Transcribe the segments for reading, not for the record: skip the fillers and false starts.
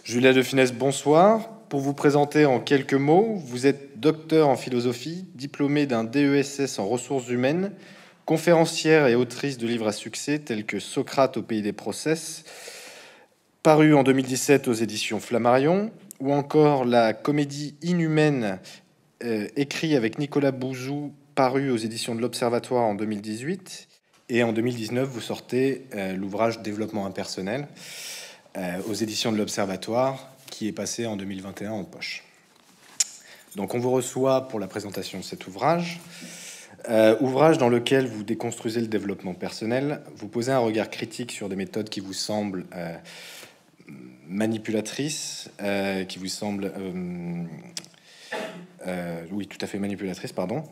Julia de Funès, bonsoir. Pour vous présenter en quelques mots, vous êtes docteur en philosophie, diplômée d'un DESS en ressources humaines, conférencière et autrice de livres à succès tels que Socrate au pays des process, paru en 2017 aux éditions Flammarion, ou encore La comédie inhumaine, écrit avec Nicolas Bouzou, paru aux éditions de l'Observatoire en 2018. Et en 2019, vous sortez l'ouvrage Développement impersonnel aux éditions de l'Observatoire, qui est passé en 2021 en poche. Donc on vous reçoit pour la présentation de cet ouvrage, ouvrage dans lequel vous déconstruisez le développement personnel, vous posez un regard critique sur des méthodes qui vous semblent manipulatrices, qui vous semblent... oui, tout à fait manipulatrice, pardon.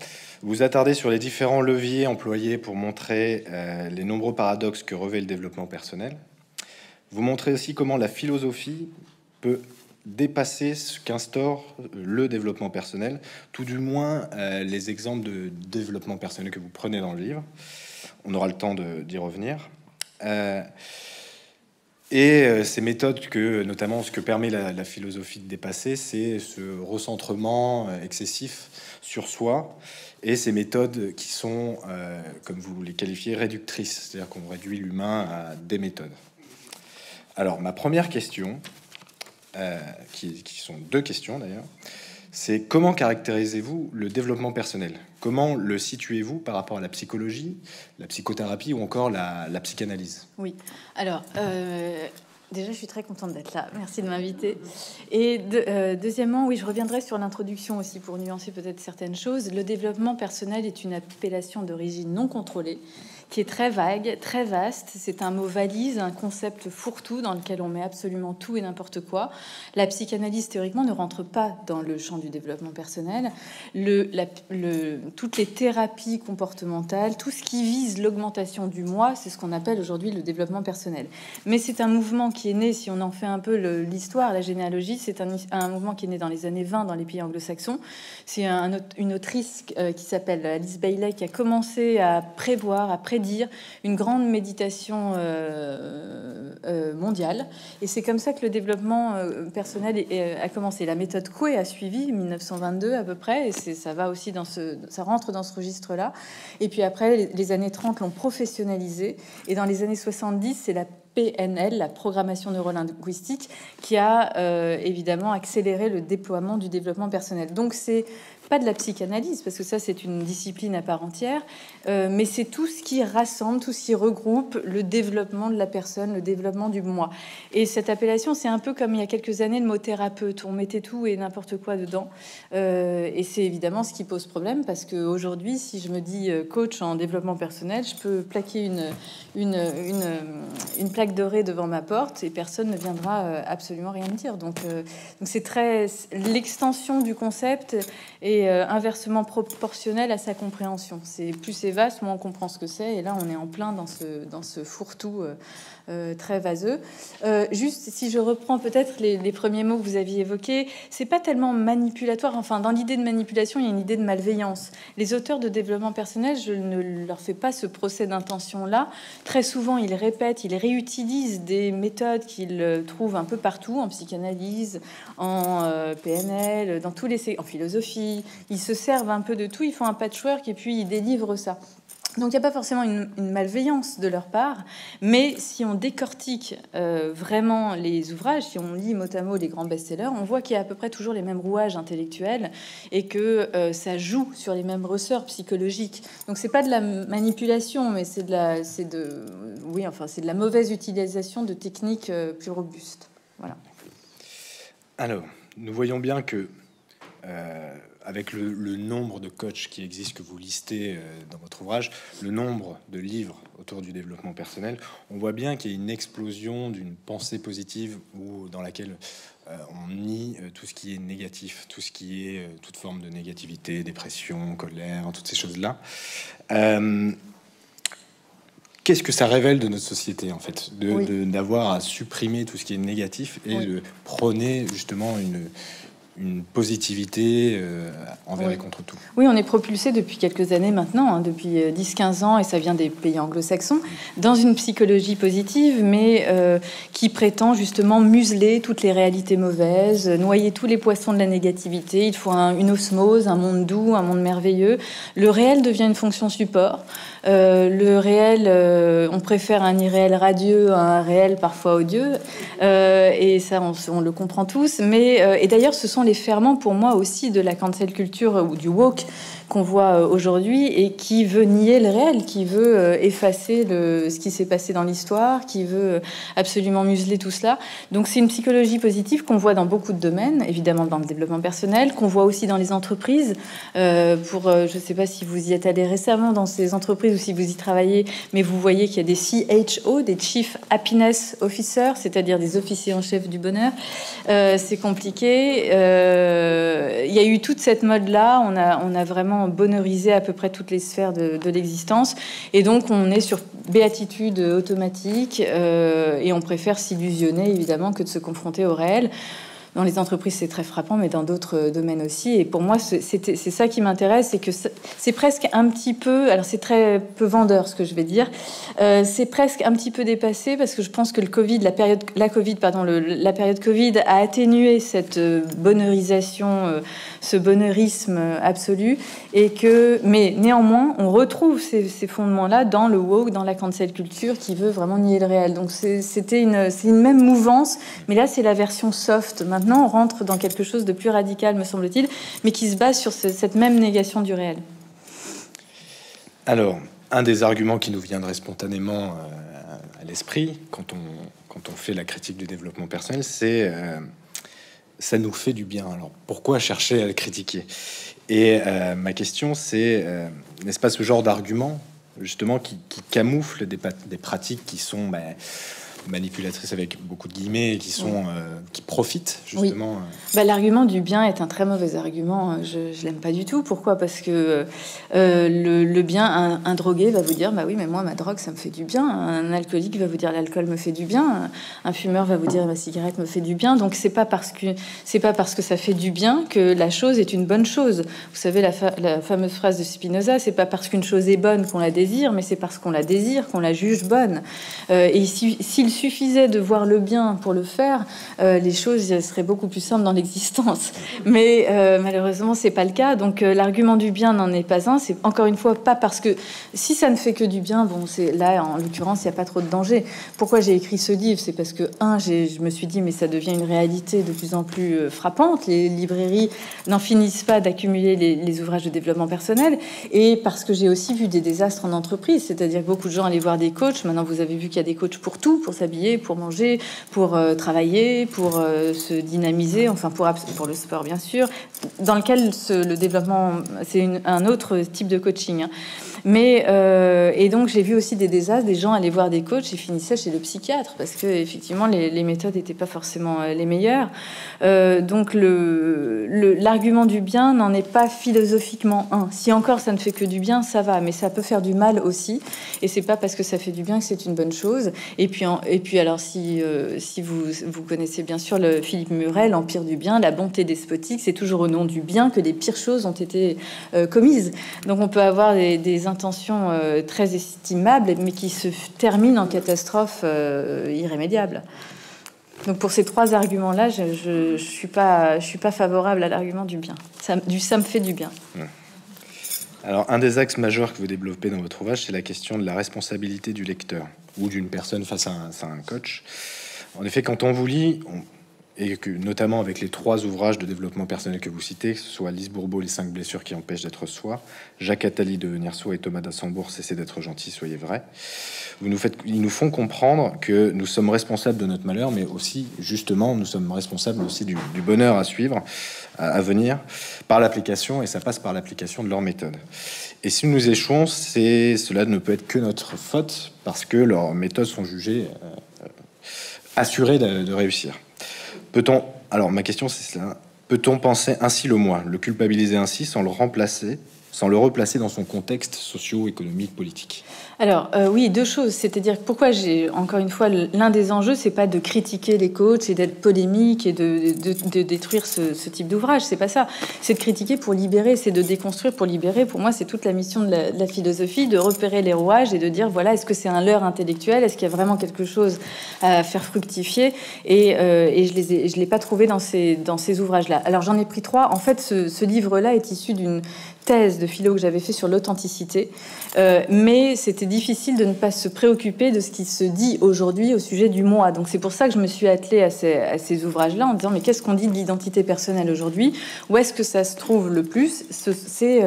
Vous attardez sur les différents leviers employés pour montrer les nombreux paradoxes que revêt le développement personnel. Vous montrez aussi comment la philosophie peut dépasser ce qu'instaure le développement personnel, tout du moins les exemples de développement personnel que vous prenez dans le livre. On aura le temps d'y revenir. Ces méthodes que, notamment, ce que permet la philosophie de dépasser, c'est ce recentrement excessif sur soi, et ces méthodes qui sont, comme vous les qualifiez, réductrices, c'est-à-dire qu'on réduit l'humain à des méthodes. Alors, ma première question, qui sont deux questions d'ailleurs, c'est comment caractérisez-vous le développement personnel? Comment le situez-vous par rapport à la psychologie, la psychothérapie ou encore la psychanalyse? Oui, alors déjà je suis très contente d'être là, merci de m'inviter. Et deuxièmement, oui, je reviendrai sur l'introduction aussi pour nuancer peut-être certaines choses. Le développement personnel est une appellation d'origine non contrôlée, qui est très vague, très vaste. C'est un mot valise, un concept fourre-tout dans lequel on met absolument tout et n'importe quoi. La psychanalyse, théoriquement, ne rentre pas dans le champ du développement personnel. Toutes les thérapies comportementales, tout ce qui vise l'augmentation du moi, c'est ce qu'on appelle aujourd'hui le développement personnel. Mais c'est un mouvement qui est né, si on en fait un peu l'histoire, la généalogie, c'est un mouvement qui est né dans les années 20 dans les pays anglo-saxons. C'est une autrice qui s'appelle Alice Bailey qui a commencé à prévoir, à prédire une grande méditation mondiale. Et c'est comme ça que le développement personnel a commencé. La méthode Coué a suivi 1922 à peu près, et ça va aussi ça rentre dans ce registre-là. Et puis après, les années 30 l'ont professionnalisé, et dans les années 70, c'est la PNL, la programmation neurolinguistique, qui a évidemment accéléré le déploiement du développement personnel. Donc c'est pas de la psychanalyse, parce que ça c'est une discipline à part entière, mais c'est tout ce qui rassemble, tout ce qui regroupe le développement de la personne, le développement du moi. Et cette appellation, c'est un peu comme il y a quelques années le mot thérapeute, on mettait tout et n'importe quoi dedans, et c'est évidemment ce qui pose problème, parce qu'aujourd'hui, si je me dis coach en développement personnel, je peux plaquer une plaque dorée devant ma porte et personne ne viendra absolument rien me dire. Donc c'est très... L'extension du concept est inversement proportionnel à sa compréhension. Plus c'est vaste, moins on comprend ce que c'est. Et là, on est en plein dans ce fourre-tout très vaseux. Juste, si je reprends peut-être les premiers mots que vous aviez évoqués, c'est pas tellement manipulatoire. Enfin, dans l'idée de manipulation, il y a une idée de malveillance. Les auteurs de développement personnel, je ne leur fais pas ce procès d'intention-là. Très souvent, ils répètent, ils réutilisent des méthodes qu'ils trouvent un peu partout, en psychanalyse, en PNL, en philosophie. Ils se servent un peu de tout, ils font un patchwork et puis ils délivrent ça. Donc il n'y a pas forcément une malveillance de leur part, mais si on décortique vraiment les ouvrages, si on lit mot à mot les grands best-sellers, on voit qu'il y a à peu près toujours les mêmes rouages intellectuels et que ça joue sur les mêmes ressorts psychologiques. Donc c'est pas de la manipulation, mais c'est de la mauvaise utilisation de techniques plus robustes. Voilà. Alors, nous voyons bien que avec le nombre de coachs qui existent, que vous listez dans votre ouvrage, le nombre de livres autour du développement personnel, on voit bien qu'il y a une explosion d'une pensée positive dans laquelle on nie tout ce qui est négatif, tout ce qui est toute forme de négativité, dépression, colère, toutes ces choses-là. Qu'est-ce que ça révèle de notre société, en fait, d'avoir à supprimer tout ce qui est négatif et de prôner justement une positivité envers et contre tout. Oui, on est propulsé depuis quelques années maintenant, hein, depuis 10-15 ans, et ça vient des pays anglo-saxons, dans une psychologie positive, mais qui prétend justement museler toutes les réalités mauvaises, noyer tous les poissons de la négativité. Il faut une osmose, un monde doux, un monde merveilleux. Le réel devient une fonction support. Le réel, on préfère un irréel radieux à un réel parfois odieux, et ça on le comprend tous, mais et d'ailleurs ce sont les ferments pour moi aussi de la cancel culture ou du woke qu'on voit aujourd'hui et qui veut nier le réel, qui veut effacer ce qui s'est passé dans l'histoire, qui veut absolument museler tout cela. Donc c'est une psychologie positive qu'on voit dans beaucoup de domaines, évidemment dans le développement personnel, qu'on voit aussi dans les entreprises. Je ne sais pas si vous y êtes allé récemment dans ces entreprises ou si vous y travaillez, mais vous voyez qu'il y a des CHO, des Chief Happiness Officers, c'est-à-dire des officiers en chef du bonheur. C'est compliqué. Il y a eu toute cette mode-là. On a vraiment bonheurisé à peu près toutes les sphères de l'existence. Et donc, on est sur béatitude automatique et on préfère s'illusionner, évidemment, que de se confronter au réel. Dans les entreprises, c'est très frappant, mais dans d'autres domaines aussi. Et pour moi, c'est ça qui m'intéresse, c'est que c'est presque un petit peu... Alors, c'est très peu vendeur, ce que je vais dire. C'est presque un petit peu dépassé, parce que je pense que la période Covid a atténué cette bonheurisation, ce bonheurisme absolu. Mais néanmoins, on retrouve ces fondements-là dans le woke, dans la cancel culture, qui veut vraiment nier le réel. Donc, c'est une même mouvance, mais là, c'est la version soft. Maintenant, on rentre dans quelque chose de plus radical, me semble-t-il, mais qui se base sur cette même négation du réel. Alors, un des arguments qui nous viendrait spontanément à l'esprit quand on fait la critique du développement personnel, c'est ça nous fait du bien. Alors, pourquoi chercher à le critiquer? Et ma question, c'est n'est-ce pas ce genre d'argument, justement, qui camoufle des pratiques qui sont... manipulatrices avec beaucoup de guillemets et qui profitent justement. Oui. L'argument du bien est un très mauvais argument. Je l'aime pas du tout. Pourquoi? Parce que le bien, un drogué va vous dire bah oui, mais moi ma drogue ça me fait du bien. Un alcoolique va vous dire l'alcool me fait du bien. Un fumeur va vous dire ma cigarette me fait du bien. Donc c'est pas parce que ça fait du bien que la chose est une bonne chose. Vous savez la fameuse phrase de Spinoza, c'est pas parce qu'une chose est bonne qu'on la désire, mais c'est parce qu'on la désire qu'on la juge bonne. Et s'il suffisait de voir le bien pour le faire, les choses seraient beaucoup plus simples dans l'existence. Mais malheureusement, c'est pas le cas. Donc l'argument du bien n'en est pas un. C'est encore une fois pas parce que si ça ne fait que du bien, c'est là en l'occurrence, il n'y a pas trop de danger. Pourquoi j'ai écrit ce livre? C'est parce que je me suis dit mais ça devient une réalité de plus en plus frappante. Les librairies n'en finissent pas d'accumuler les ouvrages de développement personnel, et parce que j'ai aussi vu des désastres en entreprise. C'est-à-dire que beaucoup de gens allaient voir des coachs. Maintenant, vous avez vu qu'il y a des coachs pour tout, pour s'habiller, pour manger, pour travailler, pour se dynamiser, enfin pour le sport bien sûr, dans lequel le développement, c'est un autre type de coaching. Hein. Mais et donc j'ai vu aussi des désastres, des gens allaient voir des coachs et finissaient chez le psychiatre parce que effectivement les méthodes n'étaient pas forcément les meilleures. Donc l'argument du bien n'en est pas philosophiquement un. Si encore ça ne fait que du bien, ça va, mais ça peut faire du mal aussi. Et c'est pas parce que ça fait du bien que c'est une bonne chose. Et puis alors si vous connaissez bien sûr le Philippe Murray, l'Empire du bien, la bonté despotique, c'est toujours au nom du bien que les pires choses ont été commises. Donc on peut avoir des intentions très estimables, mais qui se terminent en catastrophe irrémédiable. Donc pour ces trois arguments-là, je suis pas favorable à l'argument du bien. Ça me fait du bien. Alors un des axes majeurs que vous développez dans votre ouvrage, c'est la question de la responsabilité du lecteur ou d'une personne face à un coach. En effet, quand on vous lit, et que notamment avec les trois ouvrages de développement personnel que vous citez, que ce soit Lise Bourbeau, Les 5 blessures qui empêchent d'être soi, Jacques Attali, Devenir soi, et Thomas d'Assembourg, Cessez d'être gentil, soyez vrai. Ils nous font comprendre que nous sommes responsables de notre malheur, mais aussi, justement, nous sommes responsables aussi du bonheur à suivre, à venir, par l'application, et ça passe par l'application de leur méthode. Et si nous échouons, cela ne peut être que notre faute, parce que leurs méthodes sont jugées assurées de réussir. Alors ma question c'est cela, peut-on penser ainsi le moi, le culpabiliser ainsi sans le remplacer, sans le replacer dans son contexte socio-économique, politique? Alors oui, deux choses. C'est-à-dire pourquoi encore une fois, l'un des enjeux, c'est pas de critiquer les coachs et d'être polémique et de détruire ce type d'ouvrage. C'est pas ça. C'est de critiquer pour libérer, c'est de déconstruire pour libérer. Pour moi, c'est toute la mission de la philosophie, de repérer les rouages et de dire voilà, est-ce que c'est un leurre intellectuel, est-ce qu'il y a vraiment quelque chose à faire fructifier, et je l'ai pas trouvé dans ces ouvrages-là. Alors j'en ai pris trois. En fait, ce livre-là est issu d'une thèse de philo que j'avais fait sur l'authenticité, mais c'était difficile de ne pas se préoccuper de ce qui se dit aujourd'hui au sujet du moi. Donc c'est pour ça que je me suis attelée à ces ouvrages-là en disant mais qu'est-ce qu'on dit de l'identité personnelle aujourd'hui? Où est-ce que ça se trouve le plus? C'est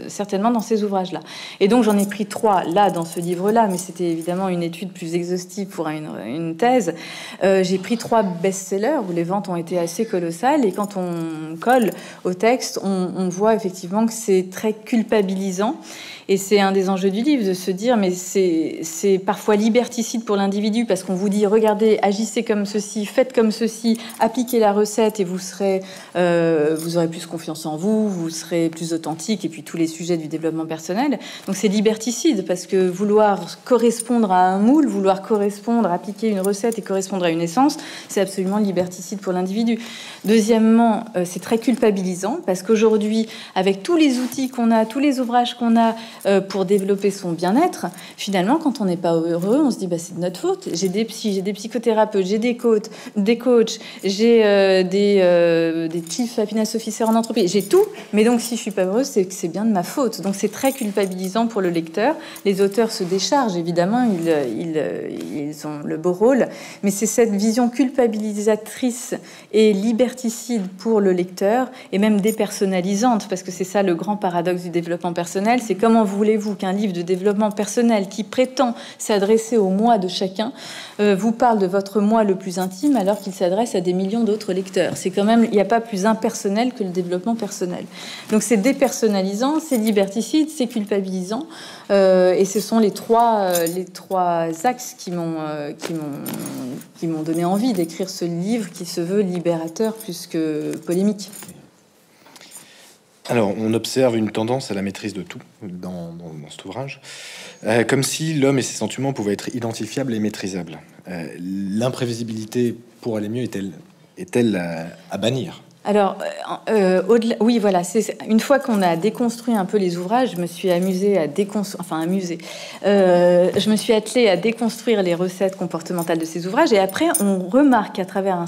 certainement dans ces ouvrages-là. Et donc j'en ai pris trois là dans ce livre-là, mais c'était évidemment une étude plus exhaustive pour une thèse. J'ai pris trois best-sellers où les ventes ont été assez colossales, et quand on colle au texte, on voit effectivement que c'est très culpabilisant. Et c'est un des enjeux du livre, de se dire, mais c'est parfois liberticide pour l'individu, parce qu'on vous dit, regardez, agissez comme ceci, faites comme ceci, appliquez la recette, et vous aurez plus confiance en vous, vous serez plus authentique, et puis tous les sujets du développement personnel. Donc c'est liberticide, parce que vouloir correspondre à un moule, vouloir correspondre, appliquer une recette et correspondre à une essence, c'est absolument liberticide pour l'individu. Deuxièmement, c'est très culpabilisant, parce qu'aujourd'hui, avec tous les outils qu'on a, tous les ouvrages qu'on a, pour développer son bien-être, finalement, quand on n'est pas heureux, on se dit bah, c'est de notre faute. J'ai des psys, j'ai des psychothérapeutes, j'ai des coachs, j'ai des chief happiness officers en entreprise, j'ai tout. Mais donc, si je suis pas heureuse, c'est que c'est bien de ma faute. Donc, c'est très culpabilisant pour le lecteur. Les auteurs se déchargent, évidemment, ils ont le beau rôle, mais c'est cette vision culpabilisatrice et liberticide pour le lecteur, et même dépersonnalisante, parce que c'est ça le grand paradoxe du développement personnel, c'est comment voulez-vous qu'un livre de développement personnel qui prétend s'adresser au moi de chacun vous parle de votre moi le plus intime alors qu'il s'adresse à des millions d'autres lecteurs? C'est quand même, il n'y a pas plus impersonnel que le développement personnel. Donc c'est dépersonnalisant, c'est liberticide, c'est culpabilisant, et ce sont les trois axes qui m'ont donné envie d'écrire ce livre qui se veut libérateur plus que polémique. Alors, on observe une tendance à la maîtrise de tout dans cet ouvrage, comme si l'homme et ses sentiments pouvaient être identifiables et maîtrisables. L'imprévisibilité, pour aller mieux, est-elle à bannir? Alors, au-delà, oui, voilà. C'est une fois qu'on a déconstruit un peu les ouvrages, je me suis amusée à je me suis attelée à déconstruire les recettes comportementales de ces ouvrages. Et après, on remarque qu'à travers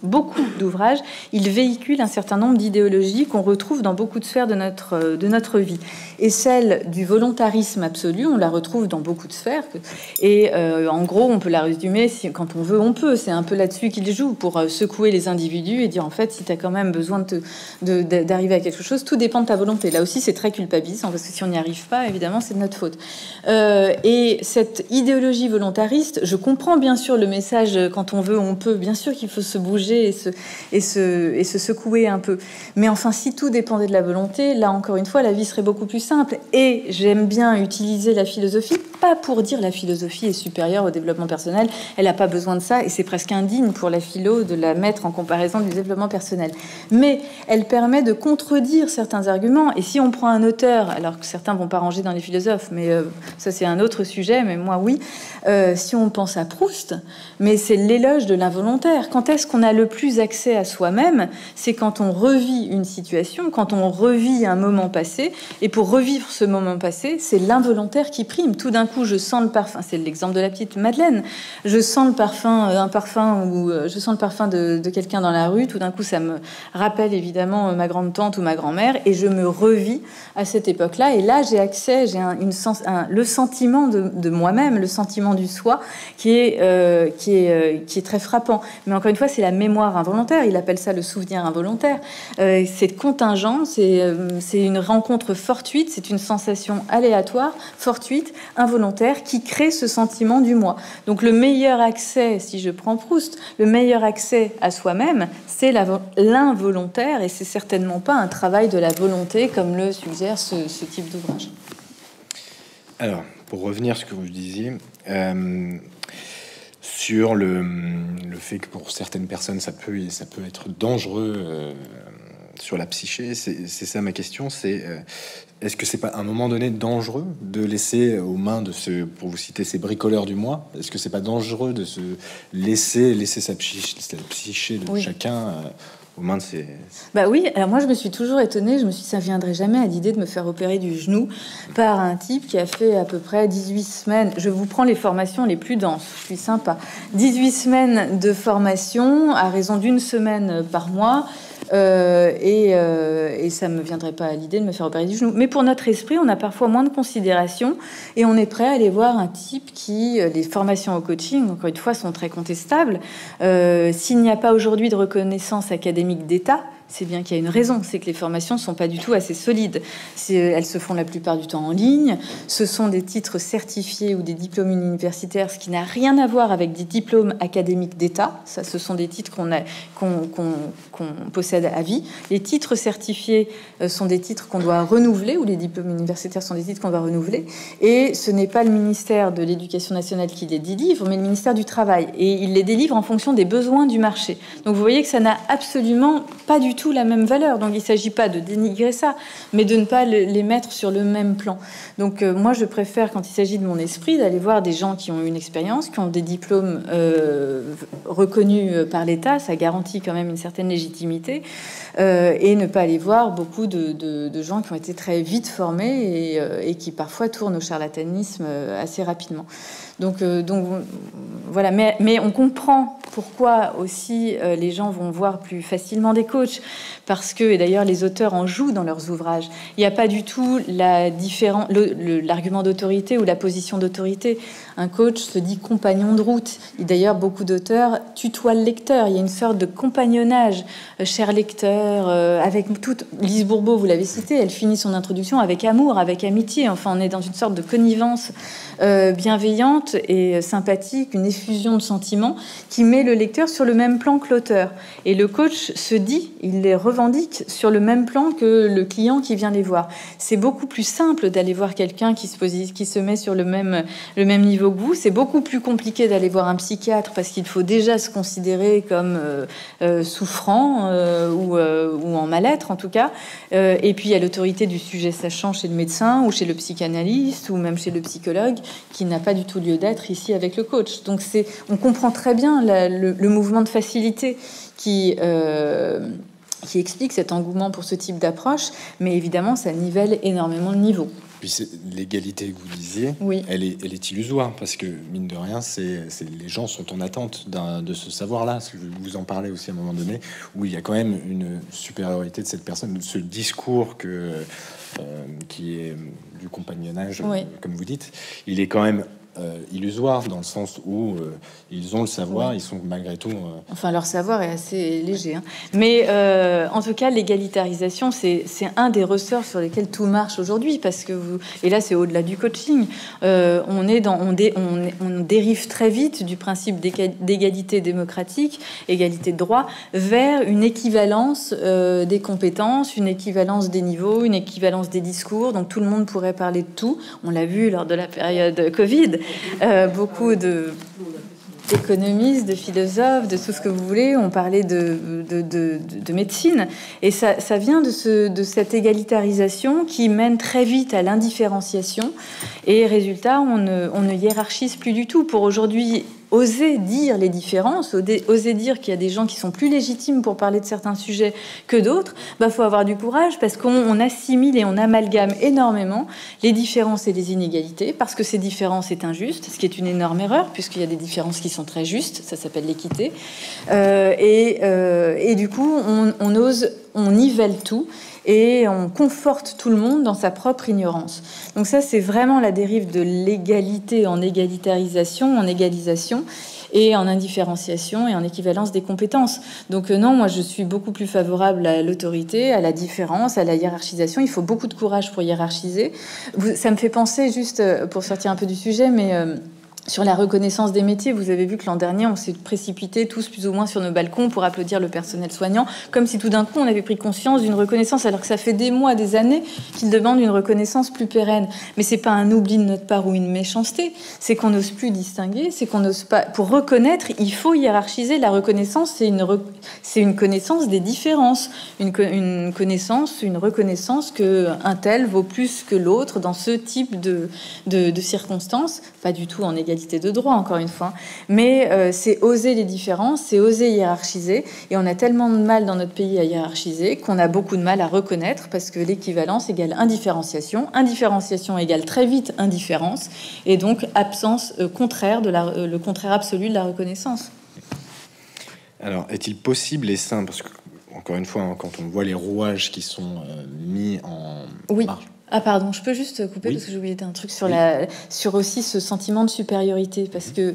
beaucoup d'ouvrages, ils véhiculent un certain nombre d'idéologies qu'on retrouve dans beaucoup de sphères de notre vie. Et celle du volontarisme absolu, on la retrouve dans beaucoup de sphères. Et en gros, on peut la résumer, quand on veut, on peut. C'est un peu là-dessus qu'ils jouent, pour secouer les individus et dire, en fait, si tu as quand même besoin d'arriver à quelque chose, tout dépend de ta volonté. Là aussi, c'est très culpabilisant, parce que si on n'y arrive pas, évidemment, c'est de notre faute. Et cette idéologie volontariste, je comprends bien sûr le message, quand on veut, on peut. Bien sûr qu'il faut se bouger et se secouer un peu. Mais enfin, si tout dépendait de la volonté, là, encore une fois, la vie serait beaucoup plus simple. Et j'aime bien utiliser la philosophie, pas pour dire la philosophie est supérieure au développement personnel. Elle n'a pas besoin de ça, et c'est presque indigne pour la philo de la mettre en comparaison du développement personnel. Mais elle permet de contredire certains arguments. Et si on prend un auteur, alors que certains vont pas ranger dans les philosophes, mais ça c'est un autre sujet, mais moi oui, si on pense à Proust, mais c'est l'éloge de l'involontaire. Quand est-ce qu'on a le plus accès à soi-même? C'est quand on revit une situation, quand on revit un moment passé, et pour revivre ce moment passé, c'est l'involontaire qui prime. Tout d'un coup, je sens le parfum, c'est l'exemple de la petite Madeleine, je sens le parfum, je sens le parfum de quelqu'un dans la rue, tout d'un coup ça me rappelle évidemment ma grande-tante ou ma grand-mère, et je me revis à cette époque-là, et là j'ai accès, le sentiment de moi-même, le sentiment du soi qui est très frappant. Mais encore une fois, c'est la mémoire involontaire, il appelle ça le souvenir involontaire. C'est contingent, c'est une rencontre fortuite, c'est une sensation aléatoire, fortuite, involontaire, qui crée ce sentiment du moi. Donc le meilleur accès, si je prends Proust, le meilleur accès à soi-même, c'est l'involontaire, et c'est certainement pas un travail de la volonté comme le suggère ce type d'ouvrage. Alors, pour revenir à ce que vous disiez, sur le fait que pour certaines personnes, ça peut être dangereux, sur la psyché. C'est ça ma question. C'est est-ce que c'est pas à un moment donné dangereux de laisser aux mains de pour vous citer, ces bricoleurs du mois, est-ce que c'est pas dangereux de se laisser sa psyché de chacun aux mains de ces... Bah oui, alors moi je me suis toujours étonnée, je me suis dit, ça viendrait jamais à l'idée de me faire opérer du genou par un type qui a fait à peu près 18 semaines, je vous prends les formations les plus denses, je suis sympa, 18 semaines de formation à raison d'une semaine par mois, et ça me viendrait pas à l'idée de me faire opérer du genou. Mais pour notre esprit, on a parfois moins de considération et on est prêt à aller voir un type qui, les formations au coaching, encore une fois, sont très contestables. S'il n'y a pas aujourd'hui de reconnaissance académique d'État, c'est bien qu'il y a une raison, c'est que les formations ne sont pas du tout assez solides. Elles se font la plupart du temps en ligne. Ce sont des titres certifiés ou des diplômes universitaires, ce qui n'a rien à voir avec des diplômes académiques d'État. Ça, ce sont des titres qu'on possède à vie. Les titres certifiés sont des titres qu'on doit renouveler, ou les diplômes universitaires sont des titres qu'on doit renouveler. Et ce n'est pas le ministère de l'Éducation nationale qui les délivre, mais le ministère du Travail. Et il les délivre en fonction des besoins du marché. Donc vous voyez que ça n'a absolument pas du tout la même valeur. Donc il ne s'agit pas de dénigrer ça, mais de ne pas les mettre sur le même plan. Donc moi, je préfère, quand il s'agit de mon esprit, d'aller voir des gens qui ont une expérience, qui ont des diplômes reconnus par l'État. Ça garantit quand même une certaine légitimité. Et ne pas aller voir beaucoup de gens qui ont été très vite formés et qui parfois tournent au charlatanisme assez rapidement. Donc voilà, mais on comprend pourquoi aussi les gens vont voir plus facilement des coachs, parce que, et d'ailleurs les auteurs en jouent dans leurs ouvrages, il n'y a pas du tout l'argument d'autorité ou la position d'autorité. Un coach se dit compagnon de route. Et d'ailleurs, beaucoup d'auteurs tutoient le lecteur. Il y a une sorte de compagnonnage, cher lecteur, avec toute... Lise Bourbeau, vous l'avez cité, elle finit son introduction avec amour, avec amitié. Enfin, on est dans une sorte de connivence bienveillante et sympathique, une effusion de sentiments qui met le lecteur sur le même plan que l'auteur. Et le coach se dit, il les revendique sur le même plan que le client qui vient les voir. C'est beaucoup plus simple d'aller voir quelqu'un qui se met sur le même niveau que vous. C'est beaucoup plus compliqué d'aller voir un psychiatre parce qu'il faut déjà se considérer comme souffrant ou en mal-être en tout cas. Et puis il y a l'autorité du sujet sachant chez le médecin ou chez le psychanalyste ou même chez le psychologue qui n'a pas du tout lieu d'être ici avec le coach. Donc on comprend très bien le mouvement de facilité qui explique cet engouement pour ce type d'approche, mais évidemment ça nivelle énormément le niveau. Puis l'égalité que vous disiez, oui. elle est illusoire parce que mine de rien, les gens sont en attente de ce savoir-là. Vous en parlez aussi à un moment donné où il y a quand même une supériorité de cette personne, ce discours qui est du compagnonnage, oui. Comme vous dites, il est quand même illusoire dans le sens où ils ont le savoir, oui. Ils sont malgré tout... Enfin, leur savoir est assez léger. Hein. Mais en tout cas, l'égalitarisation, c'est un des ressorts sur lesquels tout marche aujourd'hui, parce que et là, c'est au-delà du coaching. On dérive très vite du principe d'égalité démocratique, égalité de droit, vers une équivalence des compétences, une équivalence des niveaux, une équivalence des discours. Donc, tout le monde pourrait parler de tout. On l'a vu lors de la période Covid. Beaucoup d'économistes, de philosophes, de tout ce que vous voulez, ont parlé de médecine. Et ça vient de cette égalitarisation qui mène très vite à l'indifférenciation. Et résultat, on ne hiérarchise plus du tout. Pour aujourd'hui, oser dire les différences, oser dire qu'il y a des gens qui sont plus légitimes pour parler de certains sujets que d'autres, faut avoir du courage parce qu'on assimile et on amalgame énormément les différences et les inégalités parce que ces différences est injuste, ce qui est une énorme erreur puisqu'il y a des différences qui sont très justes, ça s'appelle l'équité. Et du coup, on nivelle tout et on conforte tout le monde dans sa propre ignorance. Donc ça, c'est vraiment la dérive de l'égalité en égalitarisation, en égalisation, et en indifférenciation et en équivalence des compétences. Donc non, moi je suis beaucoup plus favorable à l'autorité, à la différence, à la hiérarchisation. Il faut beaucoup de courage pour hiérarchiser. Ça me fait penser, juste pour sortir un peu du sujet, mais Sur la reconnaissance des métiers, vous avez vu que l'an dernier, on s'est précipités tous plus ou moins sur nos balcons pour applaudir le personnel soignant, comme si tout d'un coup on avait pris conscience d'une reconnaissance, alors que ça fait des mois, des années qu'ils demandent une reconnaissance plus pérenne. Mais c'est pas un oubli de notre part ou une méchanceté, c'est qu'on n'ose plus distinguer, c'est qu'on n'ose pas. Pour reconnaître, il faut hiérarchiser. La reconnaissance, c'est une connaissance des différences, une reconnaissance que un tel vaut plus que l'autre dans ce type de circonstances, pas du tout en égalité de droit, encore une fois, mais c'est oser les différences, c'est oser hiérarchiser, et on a tellement de mal dans notre pays à hiérarchiser qu'on a beaucoup de mal à reconnaître, parce que l'équivalence égale indifférenciation, indifférenciation égale très vite indifférence, et donc absence contraire le contraire absolu de la reconnaissance. Alors, est-il possible et sain, parce que, encore une fois, hein, quand on voit les rouages qui sont mis en marche. Ah pardon, je peux juste couper parce que j'ai oublié un truc sur aussi ce sentiment de supériorité, parce que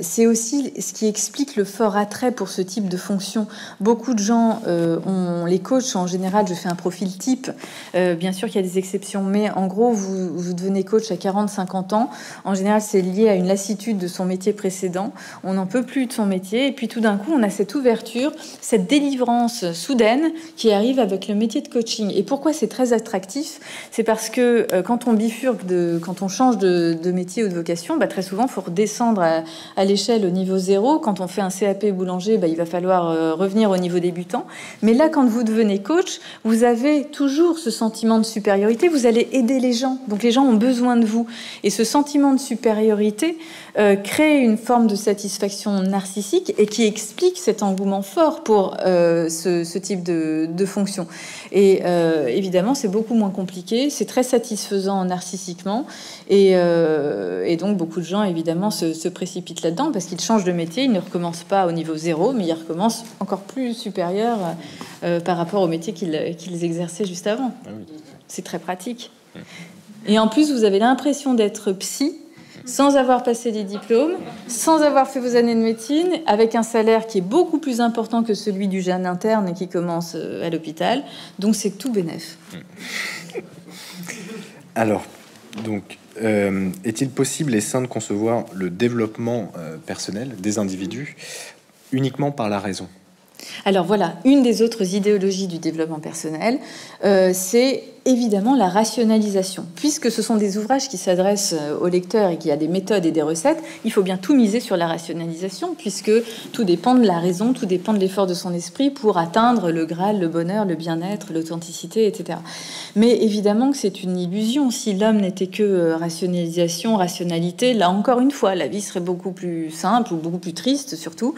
c'est aussi ce qui explique le fort attrait pour ce type de fonction. Beaucoup de gens, les coachs en général, je fais un profil type, bien sûr qu'il y a des exceptions, mais en gros, vous devenez coach à 40-50 ans. En général, c'est lié à une lassitude de son métier précédent. On n'en peut plus de son métier, et puis tout d'un coup, on a cette ouverture, cette délivrance soudaine qui arrive avec le métier de coaching. Et pourquoi c'est très attractif ? C'est parce que quand on bifurque, quand on change de métier ou de vocation, très souvent, il faut redescendre à l'échelle au niveau 0. Quand on fait un CAP boulanger, il va falloir revenir au niveau débutant. Mais là, quand vous devenez coach, vous avez toujours ce sentiment de supériorité. Vous allez aider les gens. Donc, les gens ont besoin de vous. Et ce sentiment de supériorité crée une forme de satisfaction narcissique et qui explique cet engouement fort pour ce type de fonction. Et évidemment, c'est beaucoup moins compliqué, c'est très satisfaisant narcissiquement, et donc beaucoup de gens évidemment se précipitent là-dedans parce qu'ils changent de métier, ils ne recommencent pas au niveau 0, mais ils recommencent encore plus supérieur par rapport au métier qu'ils exerçaient juste avant. C'est très pratique. Et en plus, vous avez l'impression d'être psy sans avoir passé des diplômes, sans avoir fait vos années de médecine, avec un salaire qui est beaucoup plus important que celui du jeune interne qui commence à l'hôpital. Donc c'est tout bénef. Alors, donc, est-il possible et sain de concevoir le développement personnel des individus uniquement par la raison ? Alors voilà, une des autres idéologies du développement personnel, c'est évidemment la rationalisation. Puisque ce sont des ouvrages qui s'adressent aux lecteurs et qu'il y a des méthodes et des recettes, il faut bien tout miser sur la rationalisation, puisque tout dépend de la raison, tout dépend de l'effort de son esprit pour atteindre le Graal, le bonheur, le bien-être, l'authenticité, etc. Mais évidemment que c'est une illusion. Si l'homme n'était que rationalisation, rationalité, là encore une fois, la vie serait beaucoup plus simple ou beaucoup plus triste surtout.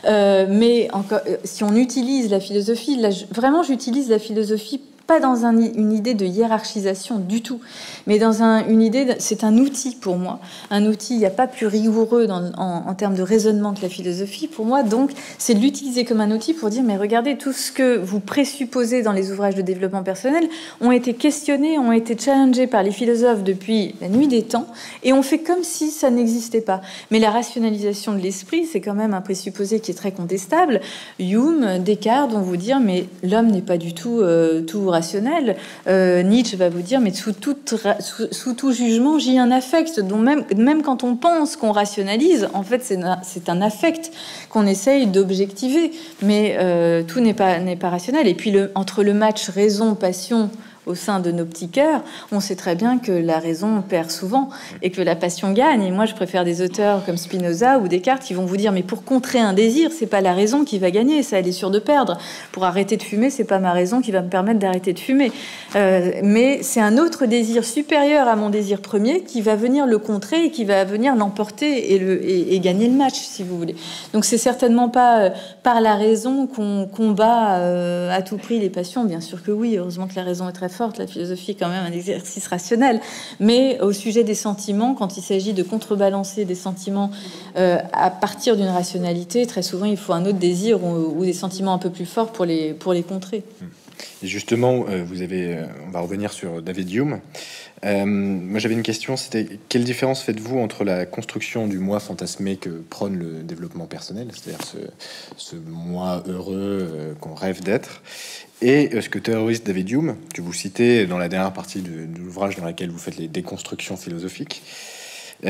Mais encore, si on utilise la philosophie, là, vraiment j'utilise la philosophie pas dans une idée de hiérarchisation du tout, mais dans une idée, c'est un outil pour moi, un outil, il n'y a pas plus rigoureux en termes de raisonnement que la philosophie pour moi, donc c'est de l'utiliser comme un outil pour dire, mais regardez, tout ce que vous présupposez dans les ouvrages de développement personnel ont été questionnés, ont été challengés par les philosophes depuis la nuit des temps, et on fait comme si ça n'existait pas. Mais la rationalisation de l'esprit, c'est quand même un présupposé qui est très contestable. Hume, Descartes vont vous dire, mais l'homme n'est pas du tout rationnel. Nietzsche va vous dire, mais sous tout jugement, j'y ai un affect. Donc même quand on pense qu'on rationalise, en fait, c'est un affect qu'on essaye d'objectiver. Mais tout n'est pas rationnel. Et puis, entre le match raison-passion au sein de nos petits cœurs, on sait très bien que la raison perd souvent et que la passion gagne. Et moi, je préfère des auteurs comme Spinoza ou Descartes qui vont vous dire, mais pour contrer un désir, c'est pas la raison qui va gagner, ça, elle est sûre de perdre. Pour arrêter de fumer, c'est pas ma raison qui va me permettre d'arrêter de fumer. Mais c'est un autre désir supérieur à mon désir premier qui va venir le contrer et qui va venir l'emporter et gagner le match, si vous voulez. Donc, c'est certainement pas par la raison qu'on combat à tout prix les passions. Bien sûr que oui, heureusement que la raison est très forte, la philosophie est quand même un exercice rationnel, mais au sujet des sentiments, quand il s'agit de contrebalancer des sentiments à partir d'une rationalité, très souvent il faut un autre désir ou des sentiments un peu plus forts pour les contrer. Et justement, on va revenir sur David Hume. Moi j'avais une question, c'était quelle différence faites-vous entre la construction du moi fantasmé que prône le développement personnel, c'est-à-dire ce moi heureux qu'on rêve d'être, et ce que théorise David Hume, que vous citez dans la dernière partie de l'ouvrage dans laquelle vous faites les déconstructions philosophiques.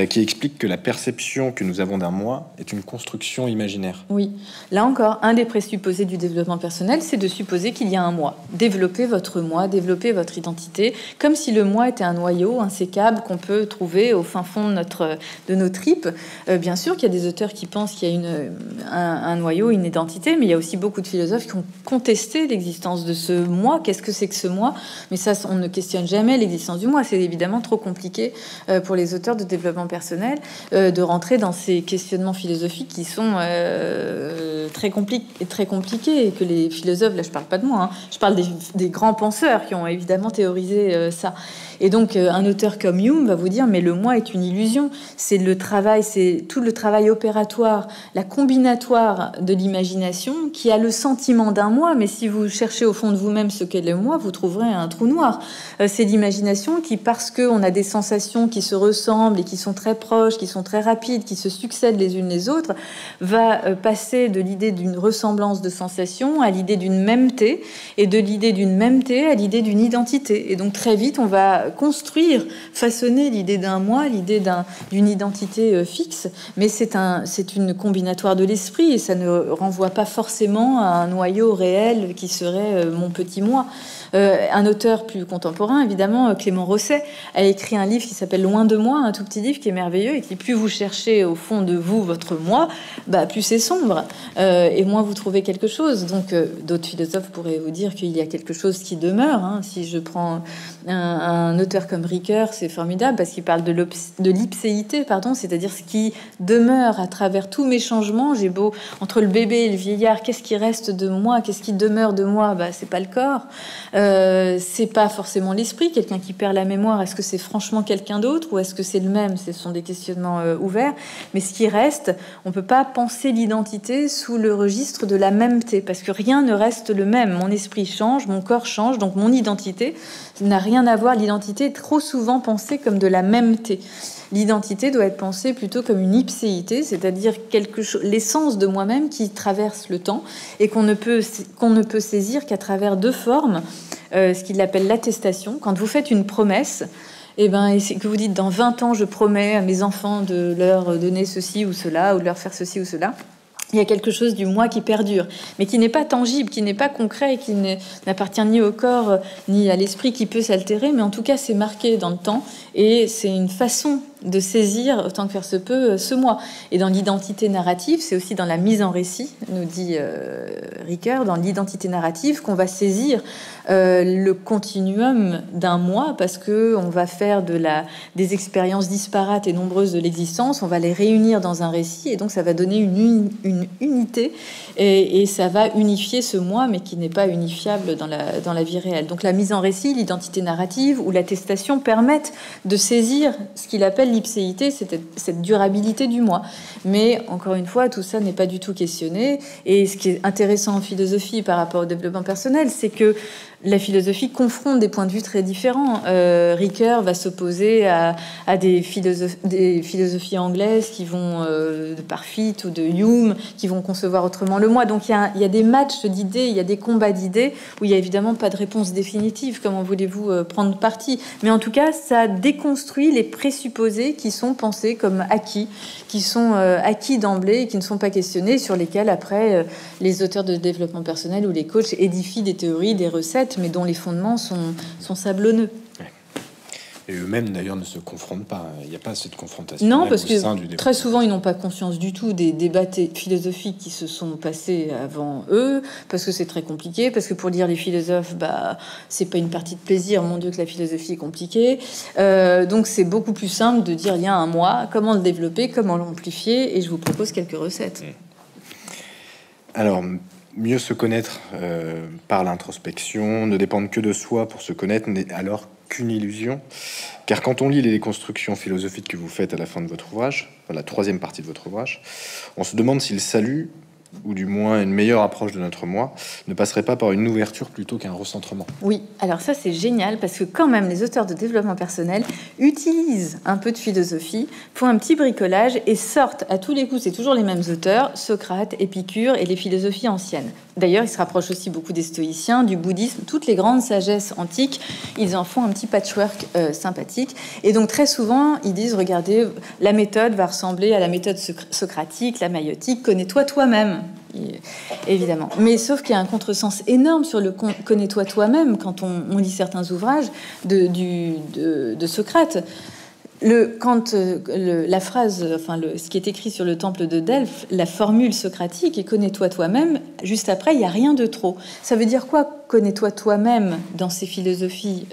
qui explique que la perception que nous avons d'un moi est une construction imaginaire. Oui, là encore, un des présupposés du développement personnel, c'est de supposer qu'il y a un moi. Développez votre moi, développez votre identité, comme si le moi était un noyau insécable qu'on peut trouver au fin fond de nos tripes. Bien sûr qu'il y a des auteurs qui pensent qu'il y a un noyau, une identité, mais il y a aussi beaucoup de philosophes qui ont contesté l'existence de ce moi. Qu'est-ce que c'est que ce moi? Mais ça, on ne questionne jamais l'existence du moi. C'est évidemment trop compliqué pour les auteurs de développement personnel de rentrer dans ces questionnements philosophiques qui sont très compliqués, et que les philosophes, là je parle pas de moi, hein, je parle des grands penseurs qui ont évidemment théorisé ça. Et donc un auteur comme Hume va vous dire mais le moi est une illusion, c'est le travail, c'est tout le travail opératoire, la combinatoire de l'imagination qui a le sentiment d'un moi, mais si vous cherchez au fond de vous-même ce qu'est le moi, vous trouverez un trou noir. C'est l'imagination qui, parce qu'on a des sensations qui se ressemblent et qui sont très proches, qui sont très rapides, qui se succèdent les unes les autres, va passer de l'idée d'une ressemblance de sensations à l'idée d'une mêmeté, et de l'idée d'une mêmeté à l'idée d'une identité. Et donc très vite, on va construire, façonner l'idée d'un moi, l'idée d'une identité fixe, mais c'est une combinatoire de l'esprit, et ça ne renvoie pas forcément à un noyau réel qui serait mon petit moi. Un auteur plus contemporain, évidemment, Clément Rosset, a écrit un livre qui s'appelle Loin de moi, un tout petit livre qui est merveilleux et qui, plus vous cherchez au fond de vous votre moi, plus c'est sombre et moins vous trouvez quelque chose. Donc d'autres philosophes pourraient vous dire qu'il y a quelque chose qui demeure. Hein. Si je prends un auteur comme Ricoeur, c'est formidable parce qu'il parle de l'ipséité, c'est-à-dire ce qui demeure à travers tous mes changements. J'ai beau, entre le bébé et le vieillard, qu'est-ce qui reste de moi, qu'est-ce qui demeure de moi? C'est pas le corps. C'est pas forcément l'esprit. Quelqu'un qui perd la mémoire, est-ce que c'est franchement quelqu'un d'autre ou est-ce que c'est le même? Ce sont des questionnements ouverts. Mais ce qui reste, on peut pas penser l'identité sous le registre de la mêmeté parce que rien ne reste le même. Mon esprit change, mon corps change, donc mon identité n'a rien à voir. L'identité est trop souvent pensée comme de la mêmeté. L'identité doit être pensée plutôt comme une ipséité, c'est-à-dire quelque chose, l'essence de moi-même qui traverse le temps et qu'on ne peut saisir qu'à travers deux formes, ce qu'il appelle l'attestation. Quand vous faites une promesse, et que vous dites dans 20 ans, je promets à mes enfants de leur donner ceci ou cela, ou de leur faire ceci ou cela. Il y a quelque chose du moi qui perdure, mais qui n'est pas tangible, qui n'est pas concret, qui n'appartient ni au corps, ni à l'esprit, qui peut s'altérer, mais en tout cas, c'est marqué dans le temps, et c'est une façon de saisir, autant que faire se peut, ce moi. Et dans l'identité narrative, c'est aussi dans la mise en récit, nous dit Ricoeur, dans l'identité narrative, qu'on va saisir le continuum d'un moi, parce que on va faire des expériences disparates et nombreuses de l'existence, on va les réunir dans un récit, et donc ça va donner une unité, et ça va unifier ce moi, mais qui n'est pas unifiable dans la vie réelle. Donc la mise en récit, l'identité narrative ou l'attestation permettent de saisir ce qu'il appelle l'ipséité, cette durabilité du moi. Mais encore une fois, tout ça n'est pas du tout questionné. Et ce qui est intéressant en philosophie par rapport au développement personnel, c'est que la philosophie confronte des points de vue très différents. Ricoeur va s'opposer à des philosophies anglaises qui vont, de Parfit ou de Hume, qui vont concevoir autrement le moi. Donc il y a des matchs d'idées, il y a des combats d'idées où il n'y a évidemment pas de réponse définitive. Comment voulez-vous prendre parti? Mais en tout cas, ça déconstruit les présupposés qui sont pensés comme acquis, qui sont acquis d'emblée et qui ne sont pas questionnés, sur lesquels après les auteurs de développement personnel ou les coachs édifient des théories, des recettes, mais dont les fondements sont sablonneux. Et eux-mêmes, d'ailleurs, ne se confrontent pas. Il n'y a pas cette confrontation. Non, parce que très souvent, ils n'ont pas conscience du tout des débats philosophiques qui se sont passés avant eux, parce que c'est très compliqué, parce que pour lire les philosophes, c'est pas une partie de plaisir. Mon Dieu, que la philosophie est compliquée. Donc, c'est beaucoup plus simple de dire, il y a un moi, comment le développer, comment l'amplifier, et je vous propose quelques recettes. Alors, mieux se connaître par l'introspection, ne dépendre que de soi pour se connaître, n'est alors qu'une illusion. Car quand on lit les déconstructions philosophiques que vous faites à la fin de votre ouvrage, la troisième partie de votre ouvrage, on se demande si le salut ou du moins une meilleure approche de notre moi, ne passerait pas par une ouverture plutôt qu'un recentrement? Oui, alors ça c'est génial parce que quand même les auteurs de développement personnel utilisent un peu de philosophie, font un petit bricolage et sortent à tous les coups, c'est toujours les mêmes auteurs, Socrate, Épicure et les philosophies anciennes. D'ailleurs, ils se rapprochent aussi beaucoup des stoïciens, du bouddhisme, toutes les grandes sagesses antiques, ils en font un petit patchwork sympathique. Et donc très souvent, ils disent, regardez, la méthode va ressembler à la méthode socratique, la maïotique, connais-toi toi-même. Évidemment. Mais sauf qu'il y a un contresens énorme sur le connais-toi toi-même quand on lit certains ouvrages de Socrate. La phrase, ce qui est écrit sur le temple de Delphes, la formule socratique est connais-toi toi-même, juste après, il n'y a rien de trop. Ça veut dire quoi, connais-toi toi-même, dans ces philosophies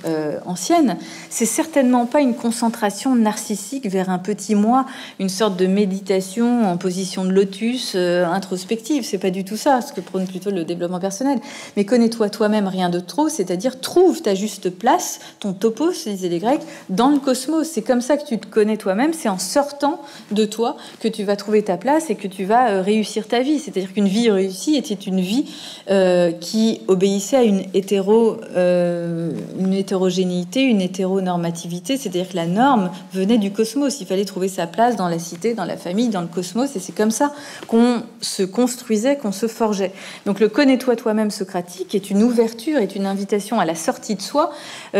anciennes? C'est certainement pas une concentration narcissique vers un petit moi, une sorte de méditation en position de lotus introspective. C'est pas du tout ça, ce que prône plutôt le développement personnel. Mais connais-toi toi-même, rien de trop, c'est-à-dire trouve ta juste place, ton topos, disaient les Grecs, dans le cosmos. C'est comme ça que tu te connais toi-même, c'est en sortant de toi que tu vas trouver ta place et que tu vas réussir ta vie. C'est-à-dire qu'une vie réussie était une vie qui obéissait à une hétérogénéité, une hétéronormativité, c'est-à-dire que la norme venait du cosmos. Il fallait trouver sa place dans la cité, dans la famille, dans le cosmos, et c'est comme ça qu'on se construisait, qu'on se forgeait. Donc le connais-toi toi-même socratique est une ouverture, est une invitation à la sortie de soi,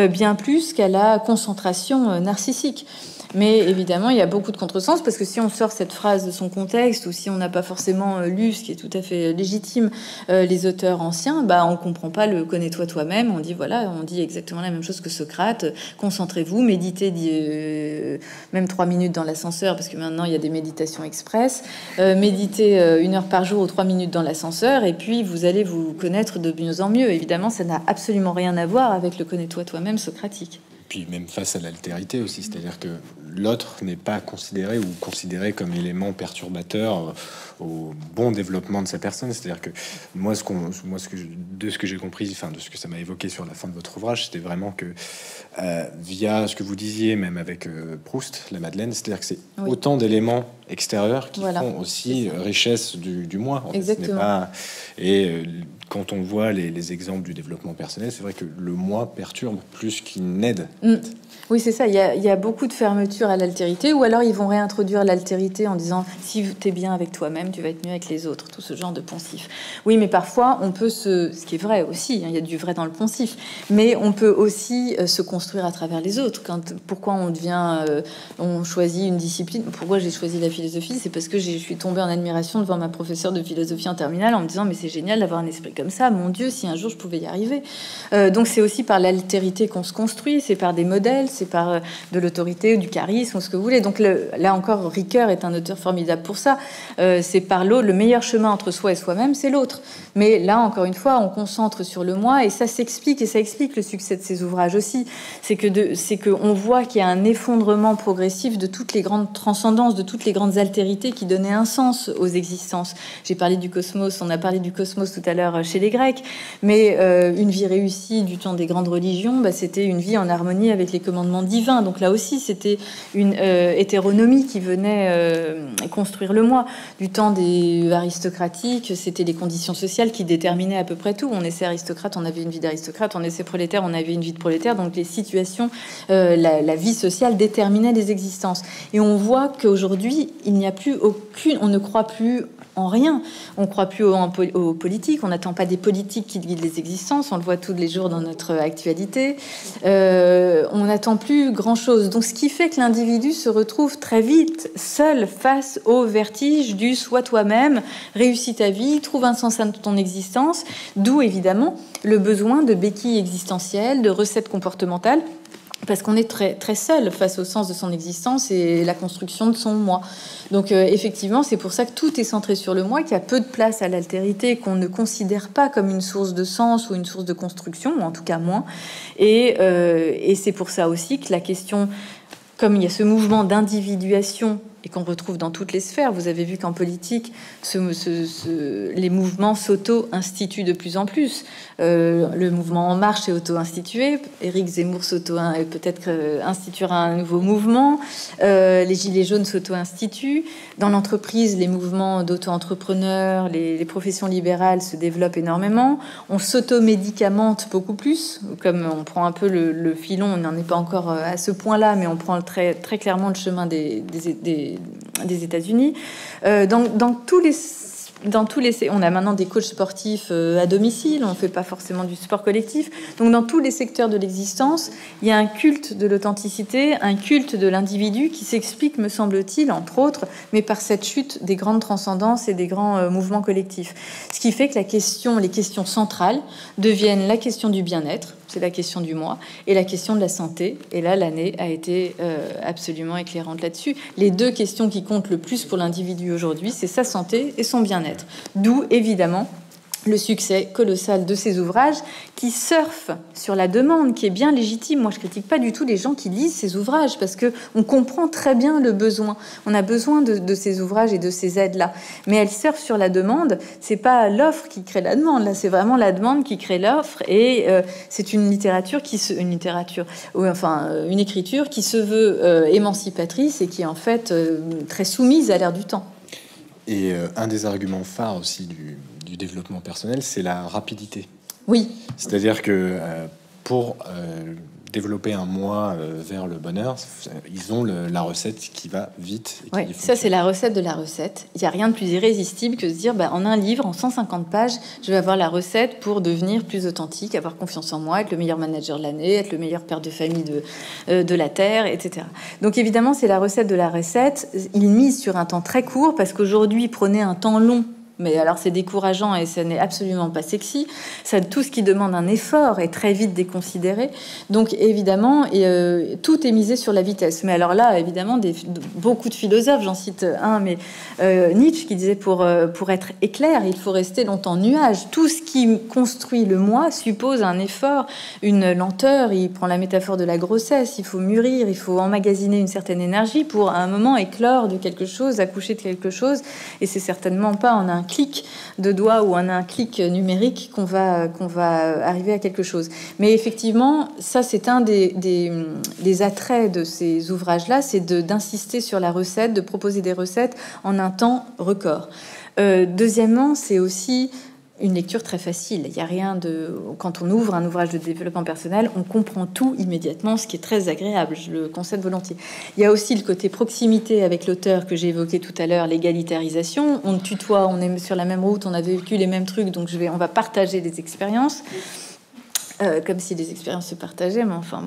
bien plus qu'à la concentration narcissique. Mais évidemment, il y a beaucoup de contresens, parce que si on sort cette phrase de son contexte, ou si on n'a pas forcément lu, ce qui est tout à fait légitime, les auteurs anciens, on comprend pas le connais-toi toi-même. On dit exactement la même chose que Socrate. Concentrez-vous, méditez même 3 minutes dans l'ascenseur, parce que maintenant il y a des méditations express. Méditez 1 heure par jour ou 3 minutes dans l'ascenseur, et puis vous allez vous connaître de mieux en mieux. Évidemment, ça n'a absolument rien à voir avec le connais-toi toi-même socratique. Puis même face à l'altérité aussi, c'est-à-dire que l'autre n'est pas considéré comme élément perturbateur au bon développement de sa personne. C'est-à-dire que de ce que j'ai compris, de ce que ça m'a évoqué sur la fin de votre ouvrage, c'était vraiment que via ce que vous disiez, même avec Proust, la Madeleine, c'est-à-dire que c'est autant d'éléments extérieurs qui font aussi richesse du moi. Exactement. Quand on voit les exemples du développement personnel, c'est vrai que le moi perturbe plus qu'il n'aide. Oui, c'est ça. Il y a beaucoup de fermeture à l'altérité, ou alors ils vont réintroduire l'altérité en disant si tu es bien avec toi-même, tu vas être mieux avec les autres. Tout ce genre de poncif. Oui, mais parfois on peut ce qui est vrai aussi. Il y a du vrai dans le poncif, mais on peut aussi se construire à travers les autres. Pourquoi on choisit une discipline? Pourquoi j'ai choisi la philosophie? C'est parce que je suis tombée en admiration devant ma professeure de philosophie en terminale en me disant mais c'est génial d'avoir un esprit comme ça. Mon Dieu, si un jour je pouvais y arriver. Donc c'est aussi par l'altérité qu'on se construit. C'est par des modèles. C'est par de l'autorité ou du charisme ou ce que vous voulez. Donc là encore, Ricoeur est un auteur formidable pour ça. C'est par l'autre, le meilleur chemin entre soi et soi-même, c'est l'autre. Mais là, encore une fois, on concentre sur le moi, et ça s'explique, et ça explique le succès de ces ouvrages aussi. C'est que on voit qu'il y a un effondrement progressif de toutes les grandes transcendances, de toutes les grandes altérités qui donnaient un sens aux existences. J'ai parlé du cosmos, on a parlé du cosmos tout à l'heure chez les Grecs, mais une vie réussie du temps des grandes religions, c'était une vie en harmonie avec les commandements divins. Donc là aussi, c'était une hétéronomie qui venait construire le moi. Du temps des aristocratiques, c'était les conditions sociales qui déterminaient à peu près tout. On naissait aristocrate, on avait une vie d'aristocrate. On naissait prolétaire, on avait une vie de prolétaire. Donc les situations, la vie sociale déterminait les existences. Et on voit qu'aujourd'hui, il n'y a plus on ne croit plus en rien. On ne croit plus aux politiques. On n'attend pas des politiques qui guident les existences. On le voit tous les jours dans notre actualité. On n'attend plus grand-chose. Donc, ce qui fait que l'individu se retrouve très vite seul face au vertige du « sois toi-même, réussis ta vie, trouve un sens à ton existence », d'où évidemment le besoin de béquilles existentielles, de recettes comportementales, parce qu'on est très, très seul face au sens de son existence et la construction de son moi. Donc effectivement, c'est pour ça que tout est centré sur le moi, qu'il y a peu de place à l'altérité, qu'on ne considère pas comme une source de sens ou une source de construction, ou en tout cas moins. Et c'est pour ça aussi que la question, comme il y a ce mouvement d'individuation et qu'on retrouve dans toutes les sphères. Vous avez vu qu'en politique, les mouvements s'auto-instituent de plus en plus. Le mouvement En Marche est auto-institué. Éric Zemmour peut-être instituera un nouveau mouvement. Les Gilets jaunes s'auto-instituent. Dans l'entreprise, les mouvements d'auto-entrepreneurs, les professions libérales se développent énormément. On s'auto-médicamente beaucoup plus. Comme on prend un peu le filon, on n'en est pas encore à ce point-là, mais on prend très, très clairement le chemin des États-Unis. Dans tous les, on a maintenant des coachs sportifs à domicile, on ne fait pas forcément du sport collectif. Donc dans tous les secteurs de l'existence, il y a un culte de l'authenticité, un culte de l'individu qui s'explique, me semble-t-il, entre autres, mais par cette chute des grandes transcendances et des grands mouvements collectifs. Ce qui fait que les questions centrales deviennent la question du bien-être, c'est la question du moi, et la question de la santé. Et là, l'année a été absolument éclairante là-dessus. Les deux questions qui comptent le plus pour l'individu aujourd'hui, c'est sa santé et son bien-être. D'où, évidemment, le succès colossal de ces ouvrages qui surfent sur la demande, qui est bien légitime. Moi, je critique pas du tout les gens qui lisent ces ouvrages parce que on comprend très bien le besoin. On a besoin de ces ouvrages et de ces aides-là. Mais elles surfent sur la demande. C'est pas l'offre qui crée la demande. Là, c'est vraiment la demande qui crée l'offre. Et c'est une écriture qui se veut émancipatrice et qui est en fait très soumise à l'air du temps. Et un des arguments phares aussi du développement personnel, c'est la rapidité. Oui. C'est-à-dire que pour développer un moi vers le bonheur, ils ont la recette qui va vite. Oui, ça c'est la recette de la recette. Il n'y a rien de plus irrésistible que de se dire, en un livre, en 150 pages, je vais avoir la recette pour devenir plus authentique, avoir confiance en moi, être le meilleur manager de l'année, être le meilleur père de famille de la Terre, etc. Donc évidemment, c'est la recette de la recette. Il mise sur un temps très court parce qu'aujourd'hui, prenez un temps long. Mais alors c'est décourageant et ça n'est absolument pas sexy. Ça, tout ce qui demande un effort est très vite déconsidéré. Donc évidemment, tout est misé sur la vitesse. Mais alors là, évidemment, beaucoup de philosophes, j'en cite un, mais Nietzsche qui disait pour être éclair, il faut rester longtemps nuage. Tout ce qui construit le moi suppose un effort, une lenteur. Il prend la métaphore de la grossesse. Il faut mûrir, il faut emmagasiner une certaine énergie pour à un moment éclore de quelque chose, accoucher de quelque chose. Et c'est certainement pas en un clic de doigt ou en un clic numérique qu'on va arriver à quelque chose. Mais effectivement, ça c'est un des attraits de ces ouvrages-là, c'est d'insister sur la recette, de proposer des recettes en un temps record. Deuxièmement, c'est aussi une lecture très facile. Il y a rien de... Quand on ouvre un ouvrage de développement personnel, on comprend tout immédiatement, ce qui est très agréable. Je le concède volontiers. Il y a aussi le côté proximité avec l'auteur que j'ai évoqué tout à l'heure, l'égalitarisation. On tutoie, on est sur la même route, on a vécu les mêmes trucs, donc on va partager des expériences. Comme si les expériences se partageaient, mais enfin...